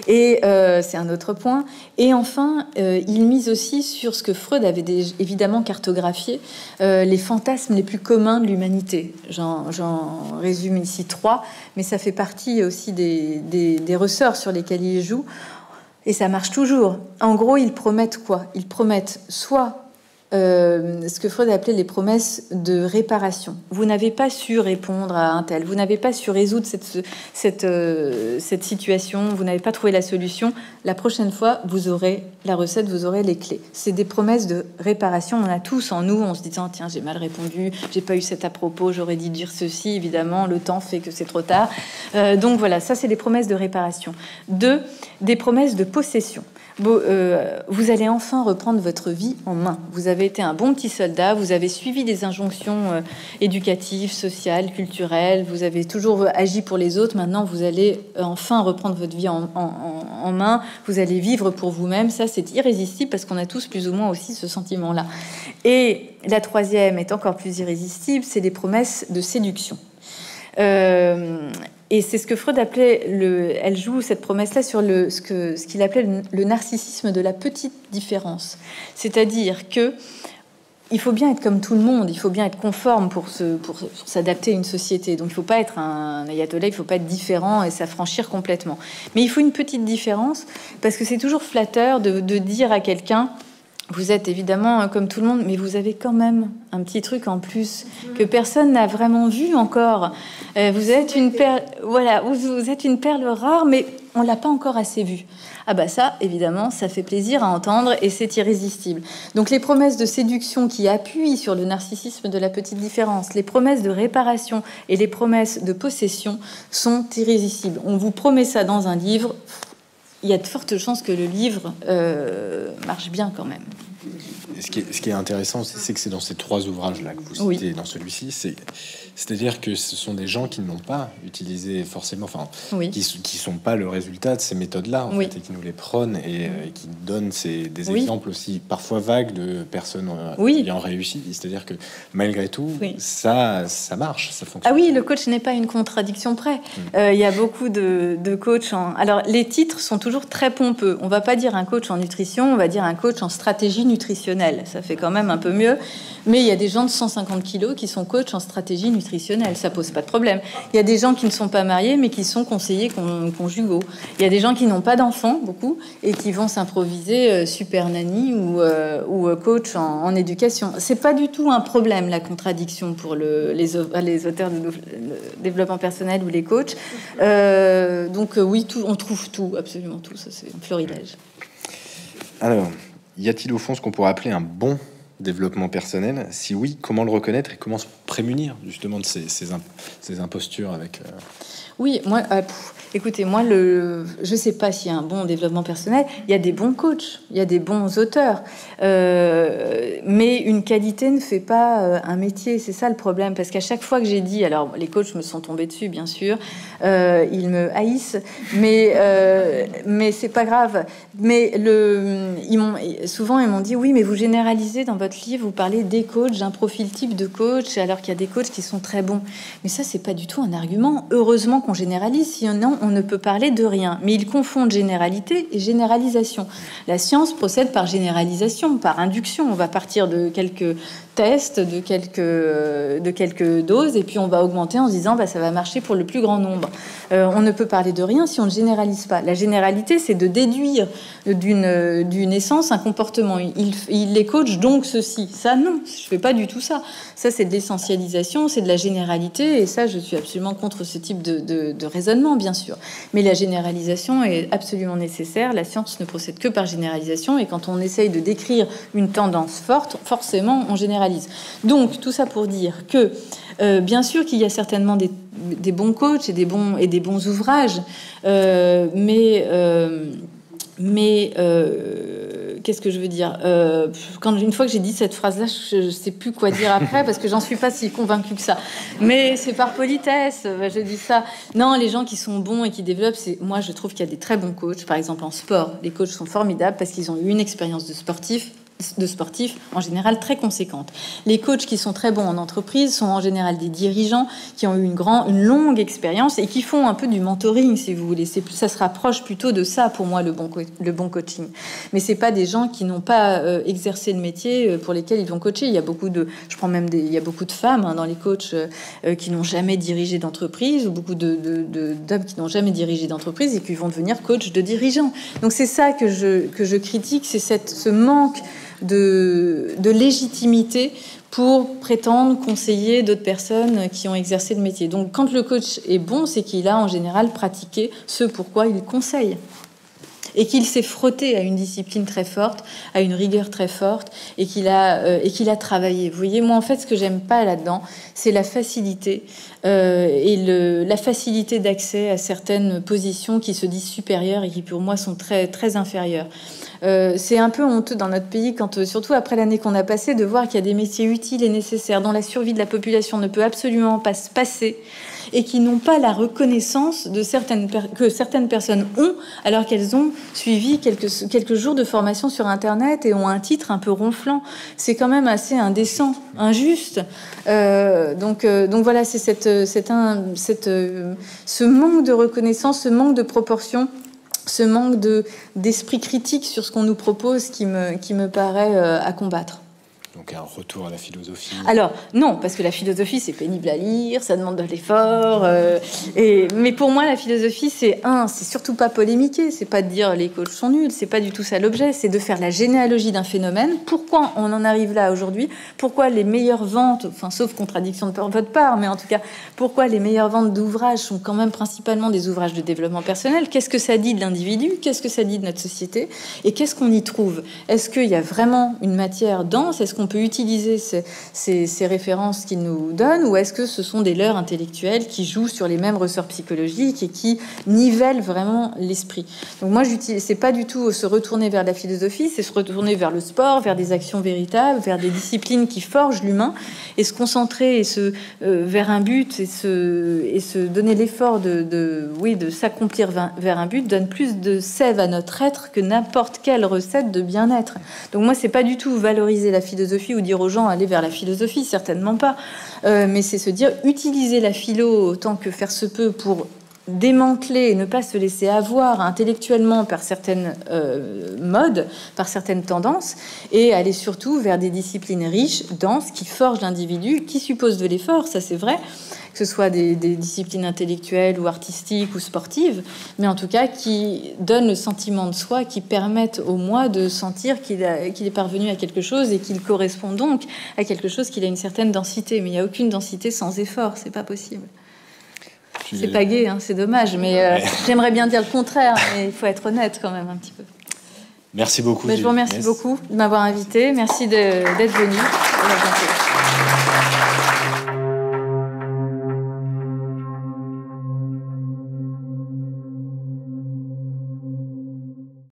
Et c'est un autre point. Et enfin, il mise aussi sur ce que Freud avait évidemment cartographié, les fantasmes les plus communs de l'humanité. J'en résume ici 3, mais ça fait partie aussi des ressorts sur lesquels il joue. Et ça marche toujours. En gros, ils promettent quoi? Ils promettent soit... ce que Freud appelait les promesses de réparation. Vous n'avez pas su répondre à un tel, vous n'avez pas su résoudre cette situation, vous n'avez pas trouvé la solution. La prochaine fois, vous aurez la recette, vous aurez les clés. C'est des promesses de réparation. On a tous en nous, en se disant tiens, j'ai mal répondu, j'ai pas eu cet à propos, j'aurais dû dire ceci. Évidemment, le temps fait que c'est trop tard. Donc voilà, ça c'est des promesses de réparation. 2, des promesses de possession. Vous allez enfin reprendre votre vie en main. Vous avez été un bon petit soldat, vous avez suivi des injonctions éducatives, sociales, culturelles, vous avez toujours agi pour les autres. Maintenant, vous allez enfin reprendre votre vie en main, vous allez vivre pour vous-même. Ça, c'est irrésistible parce qu'on a tous plus ou moins aussi ce sentiment-là. Et la 3e est encore plus irrésistible, c'est les promesses de séduction. Et c'est ce que Freud appelait, elle joue cette promesse-là sur ce qu'il appelait le narcissisme de la petite différence. C'est-à-dire que il faut bien être comme tout le monde, il faut bien être conforme pour s'adapter à une société. Donc il ne faut pas être un ayatollah, il ne faut pas être différent et s'affranchir complètement. Mais il faut une petite différence parce que c'est toujours flatteur de dire à quelqu'un: vous êtes évidemment comme tout le monde, mais vous avez quand même un petit truc en plus que personne n'a vraiment vu encore. Vous êtes une perle, voilà, vous êtes une perle rare, mais on l'a pas encore assez vu. Ah bah ça, évidemment, ça fait plaisir à entendre et c'est irrésistible. Donc les promesses de séduction qui appuient sur le narcissisme de la petite différence, les promesses de réparation et les promesses de possession sont irrésistibles. On vous promet ça dans un livre, il y a de fortes chances que le livre marche bien quand même. Ce qui est intéressant aussi, c'est que c'est dans ces 3 ouvrages-là que vous citez, dans celui-ci, c'est-à-dire que ce sont des gens qui n'ont pas utilisé forcément, qui sont pas le résultat de ces méthodes-là, en fait, et qui nous les prônent et qui donnent des exemples aussi parfois vagues de personnes ayant réussi. C'est-à-dire que malgré tout, ça marche, ça fonctionne. Ah oui, le coach n'est pas une contradiction près. Il y a beaucoup de coachs Alors, les titres sont toujours très pompeux. On va pas dire un coach en nutrition, on va dire un coach en stratégie nutritionnelle. Ça fait quand même un peu mieux. Mais il y a des gens de 150 kilos qui sont coachs en stratégie nutritionnelle. Ça pose pas de problème. Il y a des gens qui ne sont pas mariés, mais qui sont conseillers conjugaux. Il y a des gens qui n'ont pas d'enfants, beaucoup, et qui vont s'improviser super nanny ou coach en éducation. C'est pas du tout un problème, la contradiction, pour les auteurs de développement personnel ou les coachs. Donc oui, on trouve tout, absolument tout. Ça, c'est un florilège. Alors, y a-t-il au fond ce qu'on pourrait appeler un bon développement personnel? Si oui, comment le reconnaître et comment se prémunir justement de ces impostures avec... Oui, moi, écoutez, moi, je sais pas s'il y a un bon développement personnel. Il y a des bons coachs, il y a des bons auteurs, mais une qualité ne fait pas un métier. C'est ça le problème, parce qu'à chaque fois que j'ai dit, alors les coachs me sont tombés dessus, bien sûr, ils me haïssent, mais c'est pas grave. Mais souvent ils m'ont dit, oui, mais vous généralisez dans votre livre, vous parlez des coachs, d'un profil type de coach, alors qu'il y a des coachs qui sont très bons. Mais ça, c'est pas du tout un argument. Heureusement qu'on généralise, sinon on ne peut parler de rien. Mais ils confondent généralité et généralisation. La science procède par généralisation, par induction. On va partir de quelques tests, de quelques doses, et puis on va augmenter en se disant ça va marcher pour le plus grand nombre. On ne peut parler de rien si on ne généralise pas. La généralité, c'est de déduire d'une essence un comportement. Il les coach donc ceci. Ça, non, je fais pas du tout ça. Ça, c'est de l'essentialisation, c'est de la généralité, et ça, je suis absolument contre ce type de raisonnement, bien sûr. Mais la généralisation est absolument nécessaire. La science ne procède que par généralisation, et quand on essaye de décrire une tendance forte, forcément, on généralise. Donc, tout ça pour dire que, bien sûr qu'il y a certainement des bons coachs et des bons ouvrages, mais qu'est-ce que je veux dire, une fois que j'ai dit cette phrase-là, je sais plus quoi dire après, parce que j'en suis pas si convaincue que ça. Mais c'est par politesse, je dis ça. Non, les gens qui sont bons et qui développent, moi je trouve qu'il y a des très bons coachs. Par exemple en sport, les coachs sont formidables parce qu'ils ont eu une expérience de sportifs en général très conséquente. Les coachs qui sont très bons en entreprise sont en général des dirigeants qui ont eu une longue expérience et qui font un peu du mentoring, si vous voulez. Ça se rapproche plutôt de ça pour moi, le bon coaching. Mais c'est pas des gens qui n'ont pas exercé le métier pour lesquels ils vont coacher. Il y a beaucoup de femmes dans les coachs qui n'ont jamais dirigé d'entreprise, ou beaucoup d'hommes qui n'ont jamais dirigé d'entreprise et qui vont devenir coach de dirigeants. Donc c'est ça que je critique, c'est ce manque de légitimité pour prétendre conseiller d'autres personnes qui ont exercé le métier. Donc quand le coach est bon, c'est qu'il a en général pratiqué ce pourquoi il conseille, et qu'il s'est frotté à une discipline très forte, à une rigueur très forte, et qu'il a travaillé. Vous voyez, moi en fait, ce que j'aime pas là-dedans, c'est la facilité la facilité d'accès à certaines positions qui se disent supérieures et qui pour moi sont très très inférieures. C'est un peu honteux dans notre pays, surtout après l'année qu'on a passée, de voir qu'il y a des métiers utiles et nécessaires dont la survie de la population ne peut absolument pas se passer, et qui n'ont pas la reconnaissance que certaines personnes ont, alors qu'elles ont suivi quelques jours de formation sur Internet et ont un titre un peu ronflant. C'est quand même assez indécent, injuste. Donc voilà, c'est ce manque de reconnaissance, ce manque de proportion, ce manque d'esprit critique sur ce qu'on nous propose qui me paraît à combattre. Donc un retour à la philosophie. Alors non, parce que la philosophie c'est pénible à lire, ça demande de l'effort. Mais pour moi la philosophie c'est surtout pas polémiquer, c'est pas de dire les coachs sont nuls, c'est pas du tout ça l'objet, c'est de faire la généalogie d'un phénomène. Pourquoi on en arrive là aujourd'hui? Pourquoi les meilleures ventes, enfin sauf contradiction de votre part, mais en tout cas pourquoi les meilleures ventes d'ouvrages sont quand même principalement des ouvrages de développement personnel? Qu'est-ce que ça dit de l'individu? Qu'est-ce que ça dit de notre société? Et qu'est-ce qu'on y trouve? Est-ce qu'il y a vraiment une matière dense? Est-ce qu'on peut utiliser ces références qu'ils nous donnent, ou est-ce que ce sont des leurres intellectuelles qui jouent sur les mêmes ressorts psychologiques et qui nivellent vraiment l'esprit? Donc moi, c'est pas du tout se retourner vers la philosophie, c'est se retourner vers le sport, vers des actions véritables, vers des disciplines qui forgent l'humain, et se concentrer vers un but et se donner l'effort de s'accomplir vers un but donne plus de sève à notre être que n'importe quelle recette de bien-être. Donc moi, c'est pas du tout valoriser la philosophie ou dire aux gens aller vers la philosophie, certainement pas. Mais c'est se dire utiliser la philo autant que faire se peut pour démanteler et ne pas se laisser avoir intellectuellement par certaines modes, par certaines tendances, et aller surtout vers des disciplines riches, denses, qui forgent l'individu, qui supposent de l'effort, ça c'est vrai, que ce soit des disciplines intellectuelles ou artistiques ou sportives, mais en tout cas qui donnent le sentiment de soi, qui permettent au moi de sentir qu'il est parvenu à quelque chose et qu'il correspond donc à quelque chose qui a une certaine densité. Mais il n'y a aucune densité sans effort, c'est pas possible. C'est pas gai, hein, c'est dommage, mais j'aimerais bien dire le contraire, mais il faut être honnête quand même un petit peu. Merci beaucoup. Je vous remercie beaucoup de m'avoir invité. Merci d'être venu.